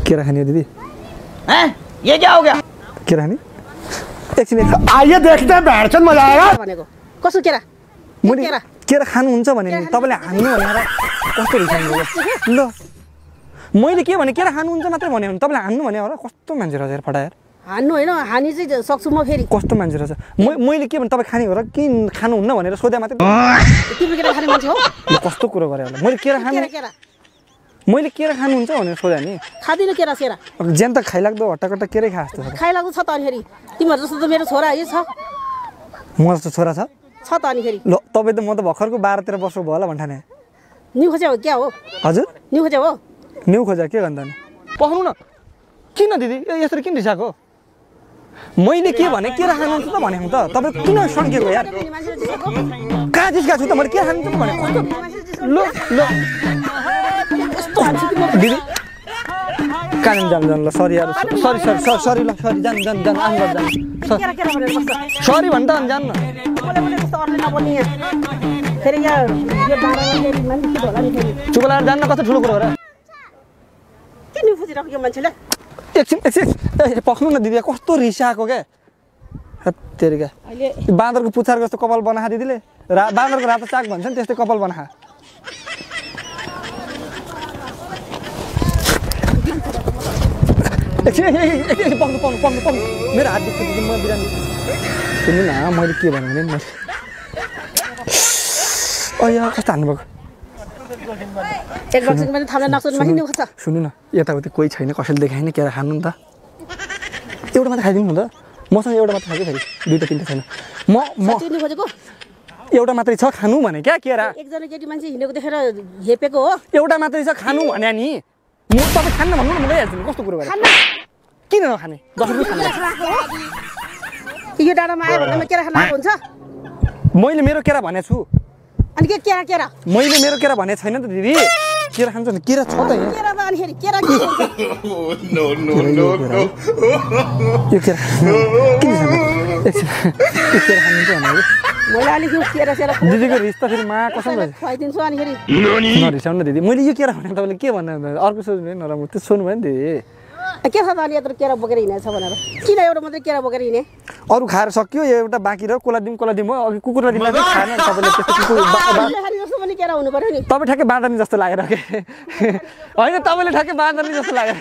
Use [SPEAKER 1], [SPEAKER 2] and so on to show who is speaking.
[SPEAKER 1] केरा खाने दिदी
[SPEAKER 2] हैं ये क्या हो गया
[SPEAKER 1] केरा खाने एकछिन
[SPEAKER 3] आइए देखते हैं बैठन मजा आएगा
[SPEAKER 4] भनेको कसो केरा
[SPEAKER 1] मैले केरा खानुहुन्छ भने नि तपाईले हान्नु भनेर कस्तो रिसाउनु ल मैले के भने केरा खानुहुन्छ मात्रै भने भने तपाईले हान्नु भने होला कस्तो मान्छे रहेछ फटाएर
[SPEAKER 4] हान्नु हैन हानि चाहिँ सक्छु म फेरि
[SPEAKER 1] कस्तो मान्छे रहेछ मैले के भने तपाईँ खाने हो र कि खानुहुन्न भनेर सोधे मात्रै
[SPEAKER 4] तिम्रो केरा खाने मान्छे हो
[SPEAKER 1] कस्तो कुरो गरे होला मैले केरा खानु मैले केरा खानुहुन्छ भनेर सोधे नि
[SPEAKER 4] खादिन केरा सेरा
[SPEAKER 1] ज्यान त खाइलाग्दो हट्टाकट्टा केरै खा जस्तो छ
[SPEAKER 4] खाइलाग्दो छ त अनि फेरि तिम्रो जस्तो त मेरो छोरा यही छ
[SPEAKER 1] म जस्तो छोरा छ
[SPEAKER 4] त अनि फेरि
[SPEAKER 1] ल तपाईँ त म त भर्खरको 12-13 वर्ष भयो होला भन्ठाने
[SPEAKER 4] न्यु खोज्या हो क्या हो
[SPEAKER 1] हजुर
[SPEAKER 4] न्यु खोज्या हो
[SPEAKER 1] न्यु खोजा के भन्दा नि पख्नु न किन दिदी यसरी किन रिसाएको मैले के भने केरा खानुहुन्छ त भनेको त तपाईँ किन सङ्केको यार कहाँ जिस्का छु त मैले के खानुहुन्छ त भनेको ल ल दिदी कान जान ल सरी यार सरी ल सरी जान आम गर्दा सरी भन् त अनि जान न
[SPEAKER 4] फेरि यहाँ यो बाह्र मान्छे के होला नि फेरि
[SPEAKER 1] चुकलाएर जान्न कस्तो ठुलो कुरो हो र
[SPEAKER 4] के न्यु खोजिरहेको यो मान्छेले
[SPEAKER 1] एकछिन पख्नु न दिदी कस्तो रिसाएको क्या तेरिका बाँदरको पुच्छार जस्तो कपाल बनाखा दिदीले बाँदरको रातो चाक भन्छ नि त्यस्तै कपाल बनाखा पक्नु मेरो हात दुख्छ दिदी म बिरामी सुन्नु न मैले के भने मैले अया कस्तो हान्नुभएको
[SPEAKER 4] एक बक्सिङ पनि थाम्न नसक्नु माथि न्यु खोज्छ
[SPEAKER 1] सुन्नु न यताउति कोही छैन कसैले देखाएन केरा खानु नि त एउटा मात्र खाइदिनु न त मसँग एउटा मात्र खाएको फेरि दुईटा तिनटा छैन म
[SPEAKER 4] न्यु खोजेको
[SPEAKER 1] एउटा मात्रै छ खानु भने क्या केरा
[SPEAKER 4] एकजना केटी मान्छे हिँडेको देखेर हेपेको हो
[SPEAKER 1] एउटा मात्रै छ खानु भने नि म तपाईँ खान्न भन्नु न म गइहाल्छु नि कस्तो कुरो गरेर किन नखाने जसरी खानु
[SPEAKER 4] यो डाँडामा आयो भन्दा केरा खान आएको हुन्छ
[SPEAKER 1] मैले मेरो केरा भनेको छु
[SPEAKER 4] अनि के केरा केरा
[SPEAKER 1] मैले मेरो केरा भनेको छैन त दिदी केरा खान्छ नि केरा छ त यहाँ
[SPEAKER 4] केरा त अनि फेरि केरा के
[SPEAKER 1] नो यो केरा किन एकछिन यो केरा खानुहुन्छ भने
[SPEAKER 4] मैले अलिक यो केरा सेरा
[SPEAKER 1] दिदीको रिस त फेरि मा कसम
[SPEAKER 4] खुवाइदिन्छु अनि फेरि
[SPEAKER 1] नरिसाउनु न दिदी मैले यो केरा भने तपाईँले के भन्नु अर्को सोच्नु नराम्रो त्यो सोध्नु भयो नि दिदी
[SPEAKER 4] के छ त अनि यत्रो केरा बोकेर हिँडेछ भनेर किन एउटा मात्रै केरा बोकेर हिँडे
[SPEAKER 1] अरू खाएर सक्यो एउटा बाँकी र कोला दिउँ हो अघि कुकुरलाई दिँदा चाहिँ खाएन तपाईँले त्यस्तो कुकुर
[SPEAKER 4] जस्तो पनि केरा हुनु पर्यो नि
[SPEAKER 1] तपाईँ ठ्याक्कै बाँदर्नी जस्तो लागेर के होइन तपाईँले ठ्याक्कै बाँदर्नी जस्तो लागेर